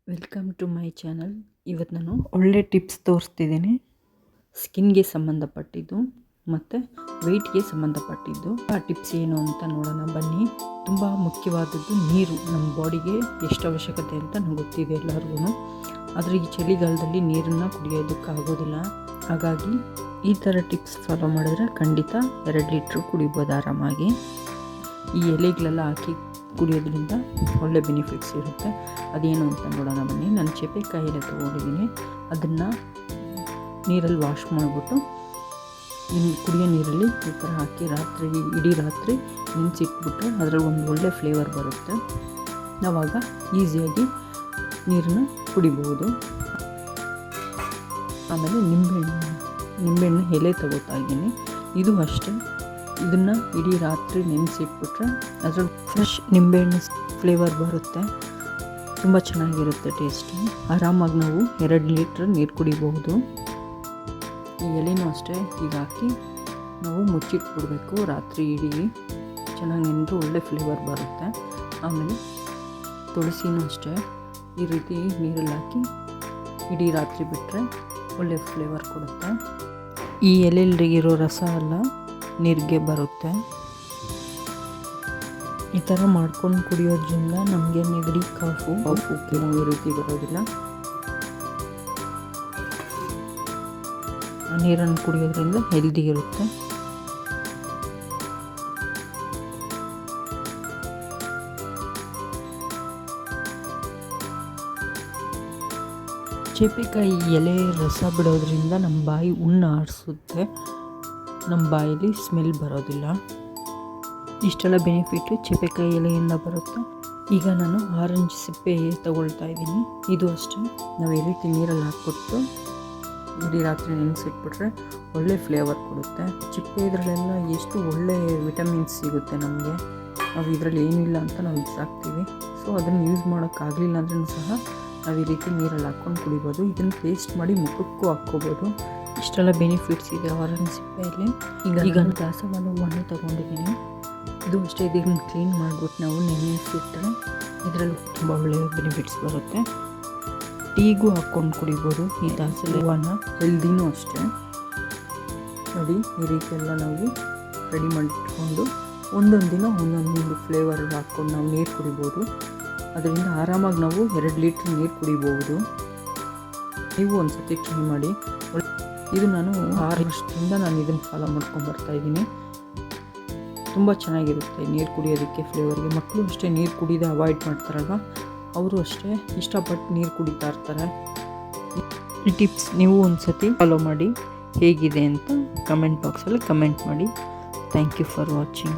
Welcome to my channel. ಇವತ್ತು ನಾನು ಒಳ್ಳೆ ಟಿಪ್ಸ್ ತೋರಿಸ್ತಿದ್ದೀನಿ. ಸ್ಕಿನ್ಗೆ ಸಂಬಂಧಪಟ್ಟಿದ್ದು ಮತ್ತು ವೆಯ್ಟ್ಗೆ ಸಂಬಂಧಪಟ್ಟಿದ್ದು. ಆ ಟಿಪ್ಸ್ ಏನು ಅಂತ ನೋಡೋಣ ಬನ್ನಿ. ತುಂಬ ಮುಖ್ಯವಾದದ್ದು ನೀರು. ನಮ್ಮ ಬಾಡಿಗೆ ಎಷ್ಟು ಅವಶ್ಯಕತೆ ಅಂತ ನಂಗೆ ಗೊತ್ತಿದೆ ಎಲ್ಲರಿಗೂ. ಆದರೆ ಈ ಚಳಿಗಾಲದಲ್ಲಿ ನೀರನ್ನು ಕುಡಿಯೋದಕ್ಕಾಗೋದಿಲ್ಲ. ಹಾಗಾಗಿ ಈ ಥರ ಟಿಪ್ಸ್ ಫಾಲೋ ಮಾಡಿದ್ರೆ ಖಂಡಿತ 2 ಲೀಟ್ರ್ ಕುಡಿಬೋದು ಆರಾಮಾಗಿ. ಈ ಎಲೆಗಳೆಲ್ಲ ಹಾಕಿ ಕುಡಿಯೋದ್ರಿಂದ ಒಳ್ಳೆ ಬೆನಿಫಿಟ್ಸ್ ಇರುತ್ತೆ. ಅದೇನು ಅಂತ ನೋಡೋಣ ಬನ್ನಿ. ನಾನು ಚೇಪೆಕಾಯಿ ಎಲೆ ತೊಗೊಂಡಿದ್ದೀನಿ. ಅದನ್ನು ನೀರಲ್ಲಿ ವಾಶ್ ಮಾಡಿಬಿಟ್ಟು ಕುಡಿಯೋ ನೀರಲ್ಲಿ ಈ ಥರ ಹಾಕಿ ಇಡೀ ರಾತ್ರಿ ನೆನೆಸಿಟ್ಬಿಟ್ರೆ ಅದರಲ್ಲಿ ಒಂದು ಒಳ್ಳೆ ಫ್ಲೇವರ್ ಬರುತ್ತೆ. ಆವಾಗ ಈಸಿಯಾಗಿ ನೀರನ್ನು ಕುಡಿಬೋದು. ಆಮೇಲೆ ನಿಂಬೆಹಣ್ಣು ಎಲೆ ತಗೋತಾ ಇದ್ದೀನಿ. ಇದು ಅಷ್ಟೇ, ಇದನ್ನು ಇಡೀ ರಾತ್ರಿ ನೆನೆಸಿಟ್ಬಿಟ್ರೆ ಅದರಲ್ಲಿ ಫ್ರೆಶ್ ನಿಂಬೆಹಣ್ಣು ಫ್ಲೇವರ್ ಬರುತ್ತೆ. ತುಂಬ ಚೆನ್ನಾಗಿರುತ್ತೆ ಟೇಸ್ಟು. ಆರಾಮಾಗಿ ನಾವು 2 ಲೀಟ್ರ್ ನೀರು ಕುಡಿಬಹುದು. ಈ ಎಲೆನೂ ಅಷ್ಟೇ ಈಗ ಹಾಕಿ ನಾವು ಮುಚ್ಚಿಟ್ಬಿಡ್ಬೇಕು. ರಾತ್ರಿ ಇಡೀ ಚೆನ್ನಾಗಿ ನೆನೆದು ಒಳ್ಳೆ ಫ್ಲೇವರ್ ಬರುತ್ತೆ. ಆಮೇಲೆ ತುಳಸಿನೂ ಅಷ್ಟೇ ಈ ರೀತಿ ನೀರಲ್ಲಿ ಹಾಕಿ ಇಡೀ ರಾತ್ರಿ ಬಿಟ್ಟರೆ ಒಳ್ಳೆ ಫ್ಲೇವರ್ ಕೊಡುತ್ತೆ. ಈ ಎಲೆಯಲ್ಲಿರೋ ರಸ ಎಲ್ಲ ನೀರಿಗೆ ಬರುತ್ತೆ. ಈ ಥರ ಮಾಡ್ಕೊಂಡು ಕುಡಿಯೋದ್ರಿಂದ ನಮಗೆ ನೆಗಡಿ, ಕಾಫು ಕೆಮ್ಮು ಈ ರೀತಿ ಬರೋದಿಲ್ಲ. ಆ ನೀರನ್ನು ಕುಡಿಯೋದ್ರಿಂದ ಹೆಲ್ದಿ ಇರುತ್ತೆ. ಚೇಪೆಕಾಯಿ ಎಲೆ ರಸ ಬಿಡೋದ್ರಿಂದ ನಮ್ಮ ಬಾಯಿ ಹುಣ್ಣು ಆರಿಸುತ್ತೆ. ನಮ್ಮ ಬಾಯಲ್ಲಿ ಸ್ಮೆಲ್ ಬರೋದಿಲ್ಲ. ಇಷ್ಟೆಲ್ಲ ಬೆನಿಫಿಟ್ಟು ಚೇಪೆಕಾಯಿ ಎಲೆಯಿಂದ ಬರುತ್ತೆ. ಈಗ ನಾನು ಆರೆಂಜ್ ಸಿಪ್ಪೆ ತಗೊಳ್ತಾ ಇದ್ದೀನಿ. ಇದು ಅಷ್ಟೇ, ನಾವು ಈ ರೀತಿ ನೀರಲ್ಲಿ ಹಾಕ್ಬಿಟ್ಟು ಇಡೀ ರಾತ್ರಿ ನೆನೆಸಿಟ್ಬಿಟ್ರೆ ಒಳ್ಳೆ ಫ್ಲೇವರ್ ಕೊಡುತ್ತೆ. ಚಿಪ್ಪೆ ಇದರಲ್ಲೆಲ್ಲ ಎಷ್ಟು ಒಳ್ಳೆ ವಿಟಮಿನ್ಸ್ ಸಿಗುತ್ತೆ ನಮಗೆ. ನಾವು ಇದರಲ್ಲಿ ಏನಿಲ್ಲ ಅಂತ ನಾವು ಬಿಸಾಕ್ತೀವಿ. ಸೊ ಅದನ್ನು ಯೂಸ್ ಮಾಡೋಕ್ಕಾಗಲಿಲ್ಲ ಅಂದ್ರೂ ಸಹ ನಾವು ಈ ರೀತಿ ನೀರಲ್ಲಿ ಹಾಕ್ಕೊಂಡು ಕುಡಿಬೋದು. ಇದನ್ನು ಪೇಸ್ಟ್ ಮಾಡಿ ಮುಖಕ್ಕೂ ಹಾಕ್ಕೋಬೋದು. ಇಷ್ಟೆಲ್ಲ ಬೆನಿಫಿಟ್ಸ್ ಇದೆ ಆರೆಂಜ್ ಸಿಪ್ಪೆಯಲ್ಲಿ. ಈಗ ದಾಸವಾಳ ಹೂವನ್ನು ತೊಗೊಂಡಿದ್ದೀನಿ. ಇದು ಅಷ್ಟೇ, ಇದನ್ನು ಕ್ಲೀನ್ ಮಾಡಿಬಿಟ್ಟು ನಾವು ನೆನೆಸಿಟ್ರೆ ಇದರಲ್ಲಿ ತುಂಬ ಒಳ್ಳೆಯ ಬೆನಿಫಿಟ್ಸ್ ಬರುತ್ತೆ. ಟೀಗೂ ಹಾಕ್ಕೊಂಡು ಕುಡಿಬೋದು ಈ ದಾಸವಾಳ ಹೂವನ್ನು. ಹೆಲ್ದಿನೂ ಅಷ್ಟೇ. ನೋಡಿ ಈ ರೀತಿ ಎಲ್ಲ ನಾವು ರೆಡಿ ಮಾಡಿಟ್ಕೊಂಡು ಒಂದೊಂದು ದಿನ ಒಂದೊಂದು ಫ್ಲೇವರ್ ಹಾಕ್ಕೊಂಡು ನಾವು ನೀರು ಕುಡಿಬೋದು. ಅದರಿಂದ ಆರಾಮಾಗಿ ನಾವು 2 ಲೀಟ್ರ್ ನೀರು ಕುಡಿಬೋದು. ನೀವು ಒಂದು ಸತಿ ಟ್ರೈ ಮಾಡಿ. ಇದು ನಾನು 6 ವರ್ಷದಿಂದ ನಾನು ಇದನ್ನು ಫಾಲೋ ಮಾಡ್ಕೊಂಡು ಬರ್ತಾಯಿದ್ದೀನಿ. ತುಂಬ ಚೆನ್ನಾಗಿರುತ್ತೆ ನೀರು ಕುಡಿಯೋದಕ್ಕೆ, ಫ್ಲೇವರ್ಗೆ. ಮಕ್ಕಳು ಅಷ್ಟೇ ನೀರು ಕುಡಿಯೋದು ಅವಾಯ್ಡ್ ಮಾಡ್ತಾರಲ್ವ, ಅವರು ಅಷ್ಟೇ ಇಷ್ಟಪಟ್ಟು ನೀರು ಕುಡಿತಾ ಇರ್ತಾರೆ. ಈ ಟಿಪ್ಸ್ ನೀವು ಒಂದು ಸತಿ ಫಾಲೋ ಮಾಡಿ. ಹೇಗಿದೆ ಅಂತ ಕಮೆಂಟ್ ಬಾಕ್ಸಲ್ಲಿ ಕಮೆಂಟ್ ಮಾಡಿ. Thank you for watching.